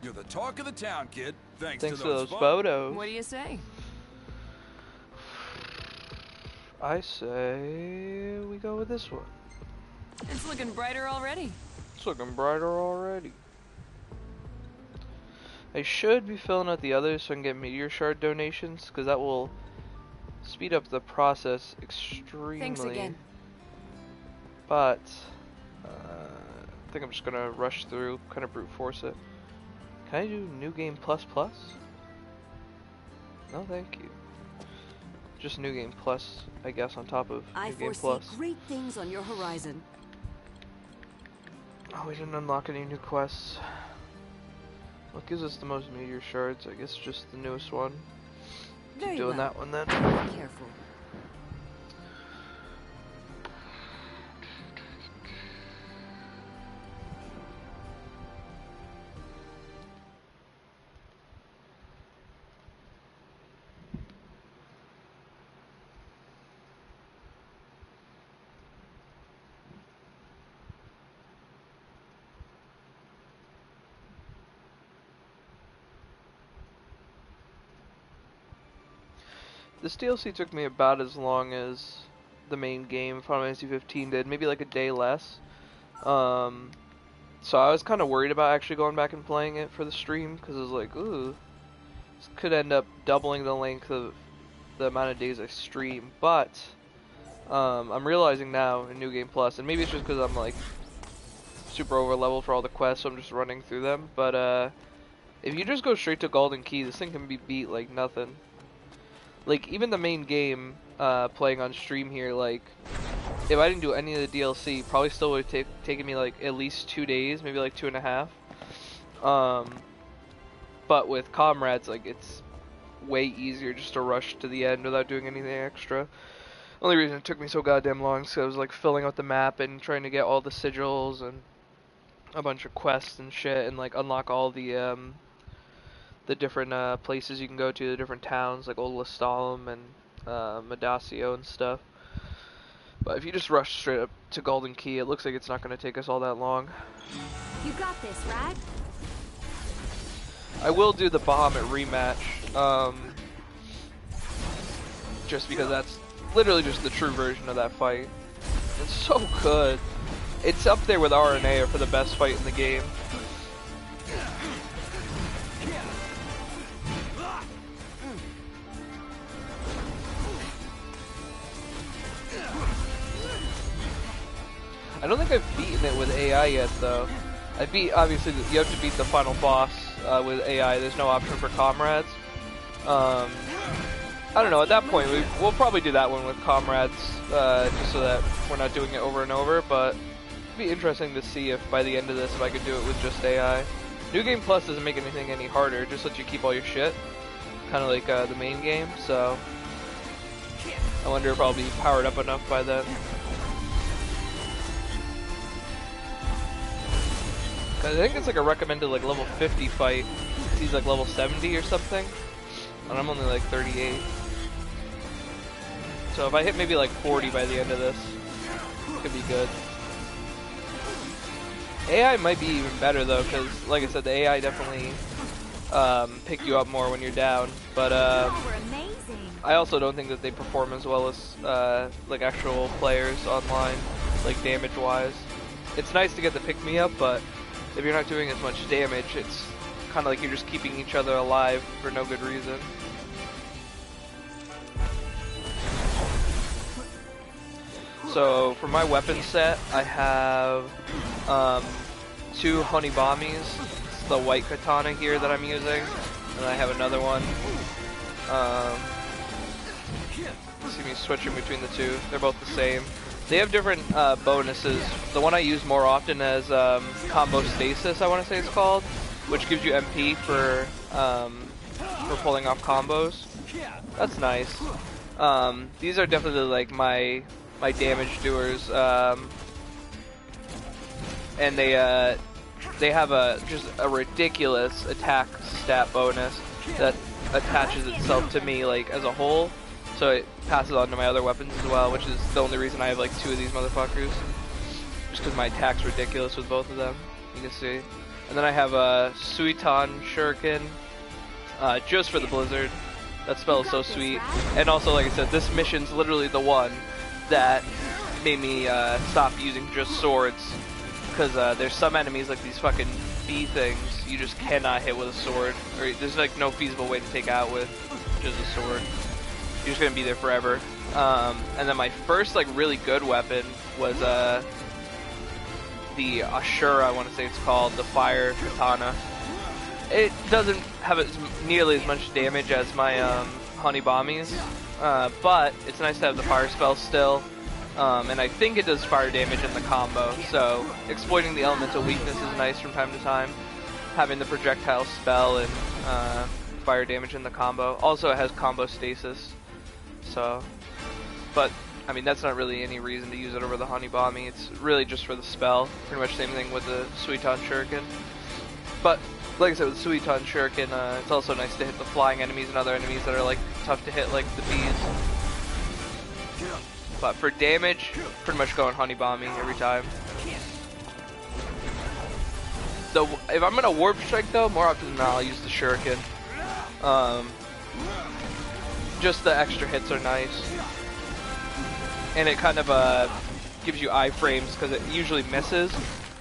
You're the talk of the town, kid. Thanks Thanks to to those those photos. What do you say? I say we go with this one. It's looking brighter already. It's looking brighter already. I should be filling out the others so I can get meteor shard donations, because that will speed up the process extremely. Thanks again. But I think I'm just gonna rush through, kind of brute force it. Can I do New Game Plus Plus? No, thank you. Just New Game Plus, I guess, on top of New Game Plus. Great things on your horizon. Oh, we didn't unlock any new quests. What gives us the most meteor shards? I guess just the newest one. Keep doing that one then. Careful. This DLC took me about as long as the main game, Final Fantasy 15 did, maybe like a day less. So I was kind of worried about actually going back and playing it for the stream, because I was like, ooh, this could end up doubling the length of the amount of days I stream. But I'm realizing now in New Game Plus, and maybe it's just because I'm like super over leveled for all the quests, so I'm just running through them. But if you just go straight to Golden Key, this thing can be beat like nothing. Like, even the main game, playing on stream here, like, if I didn't do any of the DLC, probably still would have taken me, like, at least 2 days, maybe, like, 2.5. But with Comrades, like, it's way easier just to rush to the end without doing anything extra. The only reason it took me so goddamn long is 'cause I was, like, filling out the map and trying to get all the sigils and a bunch of quests and shit, and, like, unlock all the different places you can go to, the different towns, like Old Lestalem and Medasio and stuff. But if you just rush straight up to Golden Key, it looks like it's not going to take us all that long. You got this, right? I will do the Bahamut rematch, just because that's literally just the true version of that fight. It's so good. It's up there with RNA for the best fight in the game. I don't think I've beaten it with AI yet, though. Obviously, you have to beat the final boss with AI. There's no option for Comrades. I don't know, at that point, we'll probably do that one with Comrades, just so that we're not doing it over and over, but it'd be interesting to see if by the end of this, if I could do it with just AI. New Game Plus doesn't make anything any harder, it just lets you keep all your shit, kind of like the main game, so I wonder if I'll be powered up enough by then. I think it's like a recommended like level 50 fight. He's like level 70 or something, and I'm only like 38. So if I hit maybe like 40 by the end of this, it could be good. AI might be even better though, because like I said, the AI definitely pick you up more when you're down. But I also don't think that they perform as well as like actual players online, like damage wise. It's nice to get the pick me up, but if you're not doing as much damage, it's kind of like you're just keeping each other alive for no good reason. So for my weapon set, I have 2 honey bombies. It's the white katana here that I'm using, and I have another one. See me switching between the two. They're both the same. They have different bonuses. The one I use more often as combo stasis, I want to say it's called, which gives you MP for pulling off combos. That's nice. These are definitely like my damage doers, and they have just a ridiculous attack stat bonus that attaches itself to me like as a whole. So it passes on to my other weapons as well, which is the only reason I have like 2 of these motherfuckers. Just because my attack's ridiculous with both of them. You can see. And then I have a Suiton Shuriken, just for the Blizzard. That spell is so sweet. And also, like I said, this mission's literally the one that made me stop using just swords. Because there's some enemies, like these fucking bee things, you just cannot hit with a sword. Or there's like no feasible way to take out with just a sword. You're just gonna be there forever. And then my first like really good weapon was the Ashura, I want to say it's called, the fire katana. It doesn't have nearly as much damage as my honey bombies, but it's nice to have the fire spell still. And I think it does fire damage in the combo, so exploiting the elemental weakness is nice from time to time. Having the projectile spell and fire damage in the combo. Also, it has combo stasis, so. But I mean, that's not really any reason to use it over the honey bomby. It's really just for the spell. Pretty much same thing with the Suiton Shuriken. But like I said, with Suiton Shuriken, it's also nice to hit the flying enemies and other enemies that are like tough to hit, like the bees. But for damage, pretty much going honey bombing every time. If I'm gonna warp strike though, more often than not, I'll use the Shuriken. Just the extra hits are nice. And it kind of gives you iframes because it usually misses,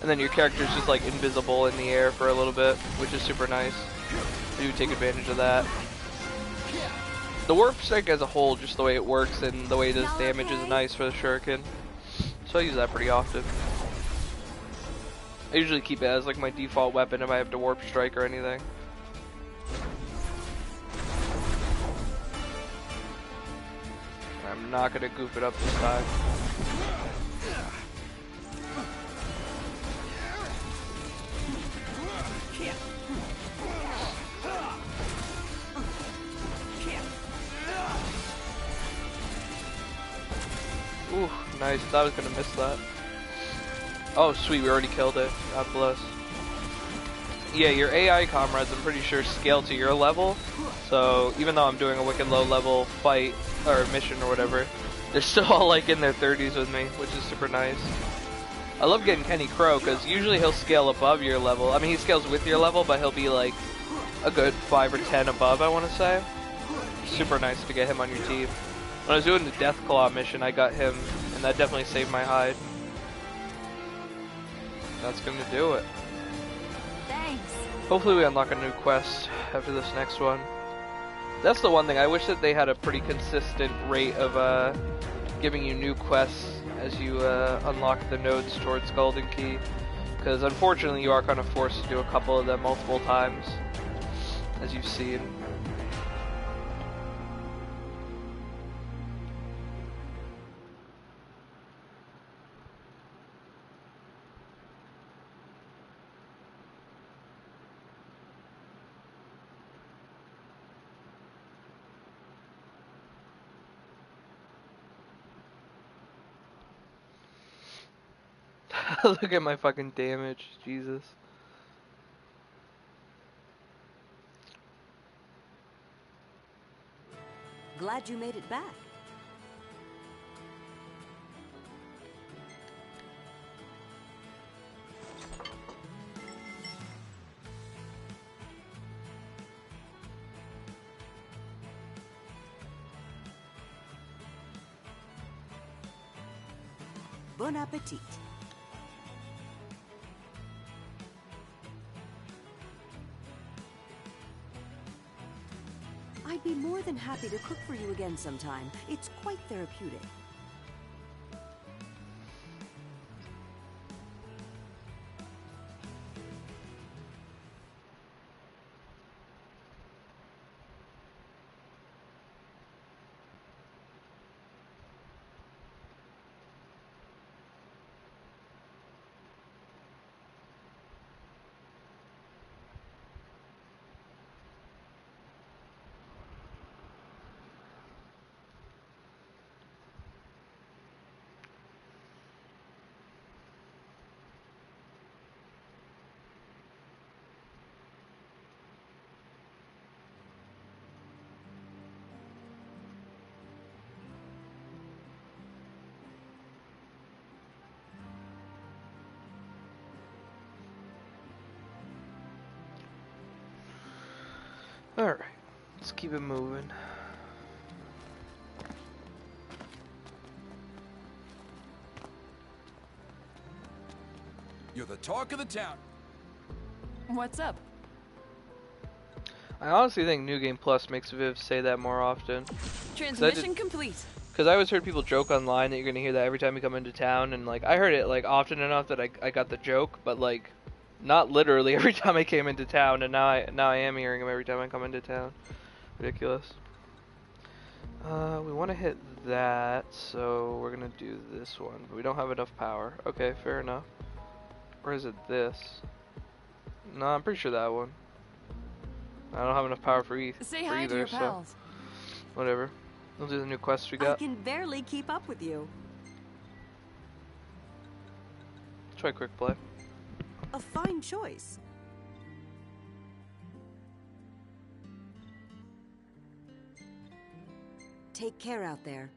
and then your character's just like invisible in the air for a little bit, which is super nice. You take advantage of that. The warp strike as a whole, just the way it works and the way it does damage, is nice for the Shuriken, so I use that pretty often. I usually keep it as like my default weapon if I have to warp strike or anything. I'm not gonna goof it up this time. Ooh, nice. Thought I was gonna miss that. Oh, sweet. We already killed it. God bless. Yeah, your AI comrades, I'm pretty sure, scale to your level. So even though I'm doing a wicked low level fight or mission or whatever, they're still all like in their 30s with me, which is super nice. I love getting Kenny Crow because usually he'll scale above your level. I mean, he scales with your level, but he'll be like a good 5 or 10 above, I want to say. Super nice to get him on your team. When I was doing the Deathclaw mission, I got him, and that definitely saved my hide. That's gonna do it. Thanks. Hopefully we unlock a new quest after this next one. That's the one thing. I wish that they had a pretty consistent rate of giving you new quests as you unlock the nodes towards Golden Key. Because unfortunately you are kind of forced to do a couple of them multiple times, as you've seen. Look at my fucking damage, Jesus. Glad you made it back. Bon appetit. I'd be more than happy to cook for you again sometime. It's quite therapeutic. Alright, let's keep it moving. You're the talk of the town. What's up? I honestly think New Game Plus makes Viv say that more often. Transmission complete. Because I always heard people joke online that you're gonna hear that every time you come into town, and like I heard it like often enough that I got the joke, but like not literally every time I came into town, and now I am hearing them every time I come into town. Ridiculous. We want to hit that, so we're gonna do this one, but we don't have enough power. Okay, fair enough. Or is it this? No, I'm pretty sure that one. I don't have enough power for Say hi either, to your so pals. whatever. We'll do the new quests we I got. can barely keep up with you. Try quick play. A fine choice. Take care out there.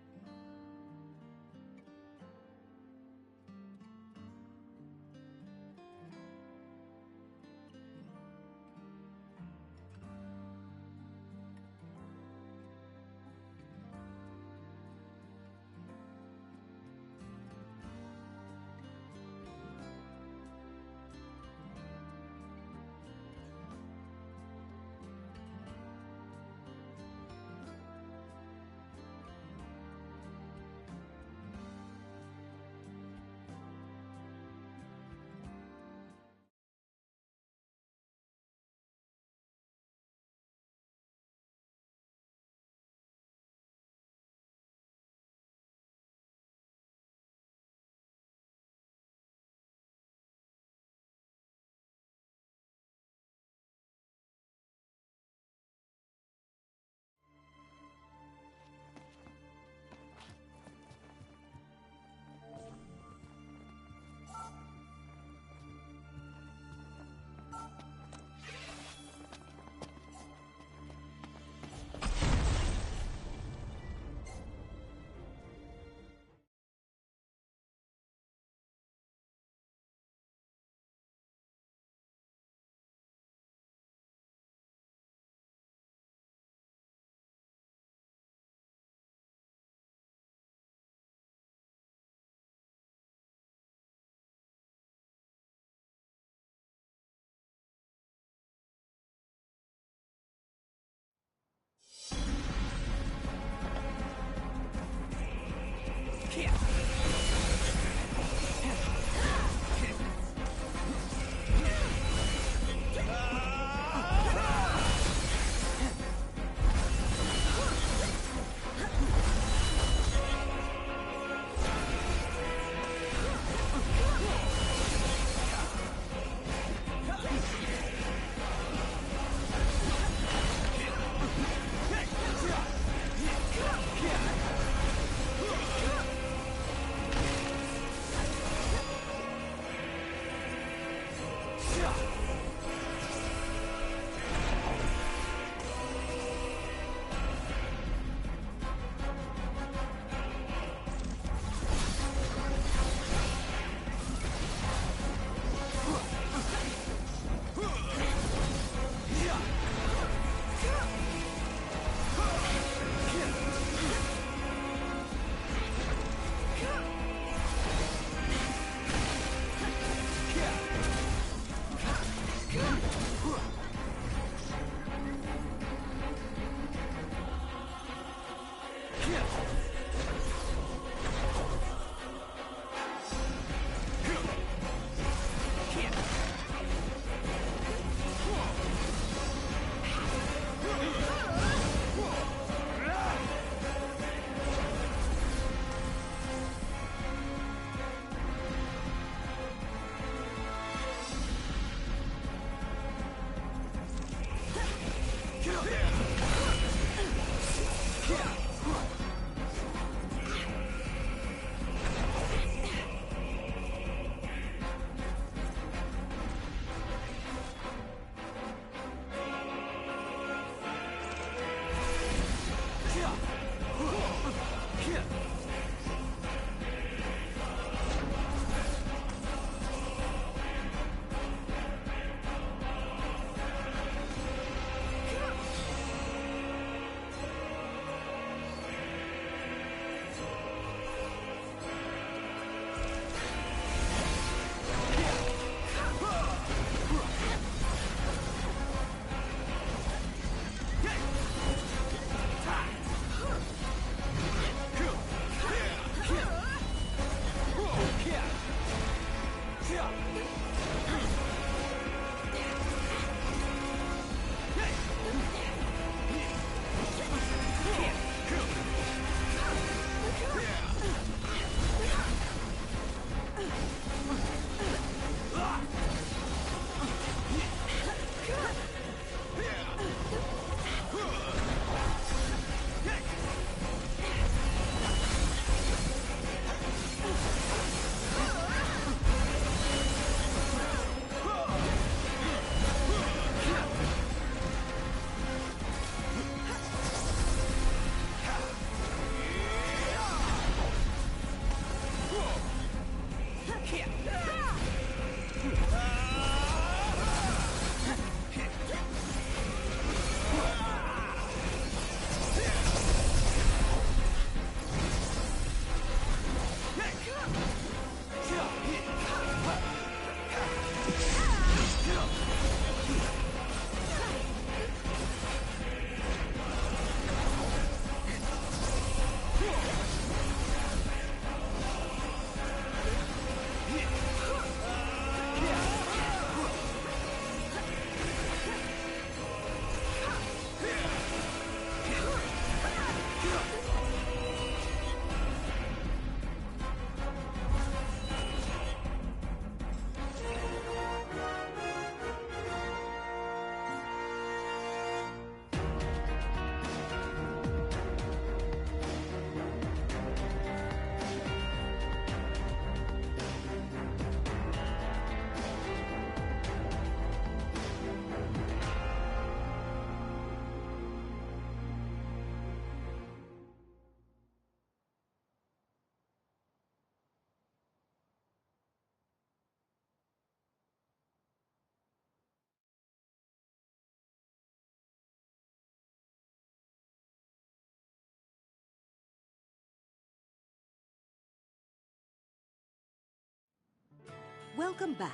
Welcome back.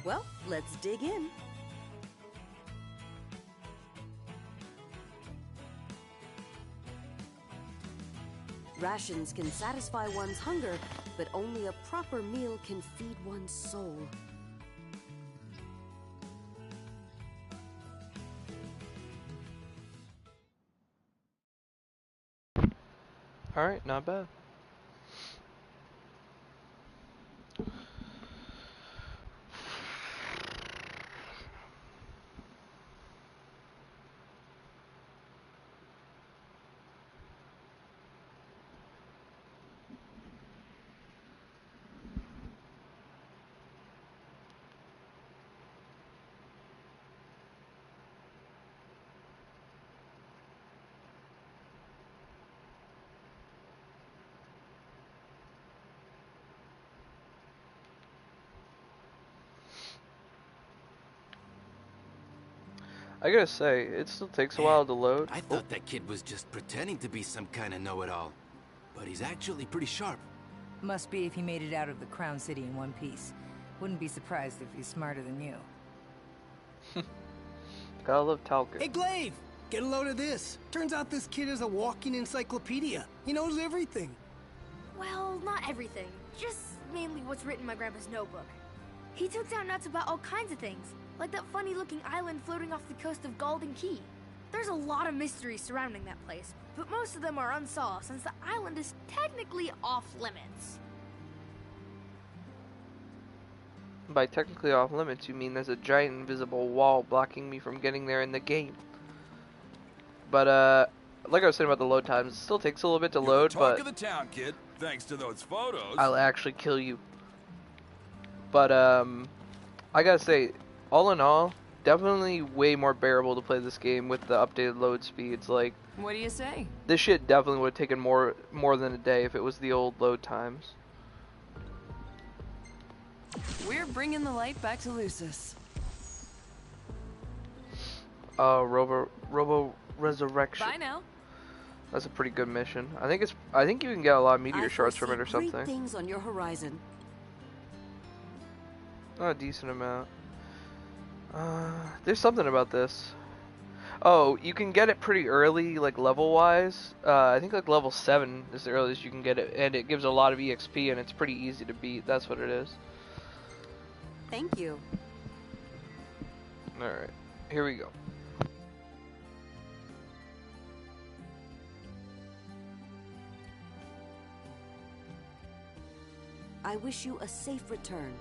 Well, let's dig in. Rations can satisfy one's hunger, but only a proper meal can feed one's soul. Alright, not bad. I gotta say, it still takes a while to load. I thought that kid was just pretending to be some kind of know-it-all, but he's actually pretty sharp. Must be if he made it out of the Crown City in one piece. Wouldn't be surprised if he's smarter than you. Gotta love Talcott. Hey, Glaive! Get a load of this. Turns out this kid is a walking encyclopedia. He knows everything. Well, not everything. Just mainly what's written in my grandpa's notebook. He took down nuts about all kinds of things, like that funny-looking island floating off the coast of Golden Key. There's a lot of mysteries surrounding that place, but most of them are unsolved since the island is technically off-limits. By technically off limits, you mean there's a giant invisible wall blocking me from getting there in the game. But, like I was saying about the load times, it still takes a little bit to load, You're the talk but of the town, kid. Thanks to those photos. I'll actually kill you. But, I gotta say, all in all, definitely way more bearable to play this game with the updated load speeds. Like, What do you say? this shit definitely would have taken more than a day if it was the old load times. We're bringing the light back to Lucis. Robo Resurrection. Bye now. That's a pretty good mission. I think you can get a lot of meteor I shards from it or foresee great something. things on your horizon. Oh, a decent amount. There's something about this. Oh, you can get it pretty early, like level-wise. I think like level 7 is the earliest you can get it, and it gives a lot of EXP, and it's pretty easy to beat. That's what it is. Thank you. Alright, here we go. I wish you a safe return.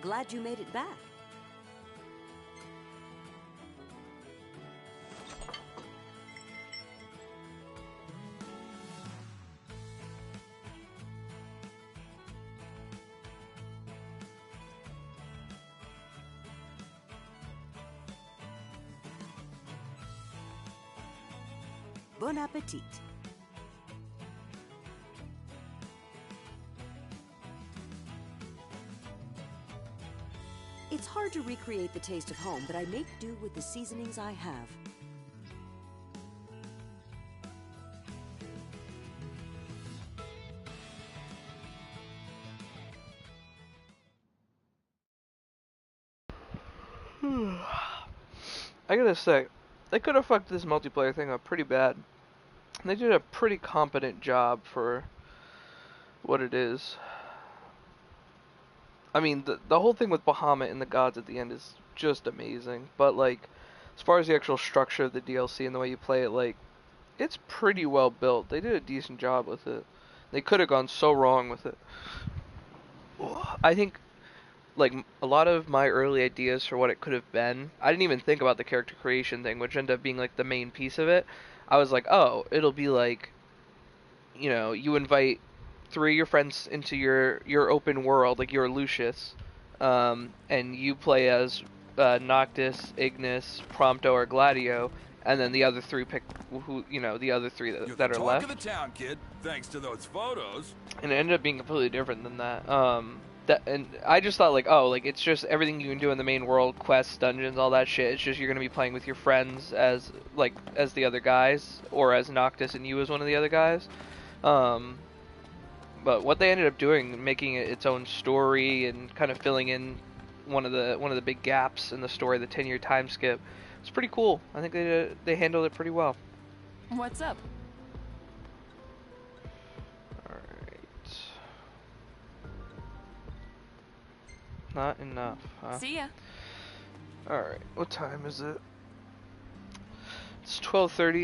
Glad you made it back. Bon appetit. It's hard to recreate the taste of home, but I make do with the seasonings I have. I gotta say, they could have fucked this multiplayer thing up pretty bad. They did a pretty competent job for what it is. I mean, the whole thing with Bahamut and the gods at the end is just amazing. But, like, as far as the actual structure of the DLC and the way you play it, like, it's pretty well built. They did a decent job with it. They could have gone so wrong with it. I think, like, a lot of my early ideas for what it could have been, I didn't even think about the character creation thing, which ended up being, like, the main piece of it. I was like, oh, it'll be like, you know, you invite 3 of your friends into your open world, like you're Lucius, and you play as Noctis, Ignis, Prompto, or Gladio, and then the other 3 pick who, you know, the other 3 You're that the are talk left. of the town, kid. Thanks to those photos. And it ended up being completely different than that. And I just thought, like, oh, like, it's just everything you can do in the main world, quests, dungeons, all that shit. It's just you're gonna be playing with your friends as, like, as the other guys, or as Noctis and you as one of the other guys. But what they ended up doing, making it its own story and kind of filling in one of the big gaps in the story, the 10-year time skip, it's pretty cool. I think they handled it pretty well. What's up? Alright. Not enough, huh? See ya. Alright, what time is it? It's 12:30.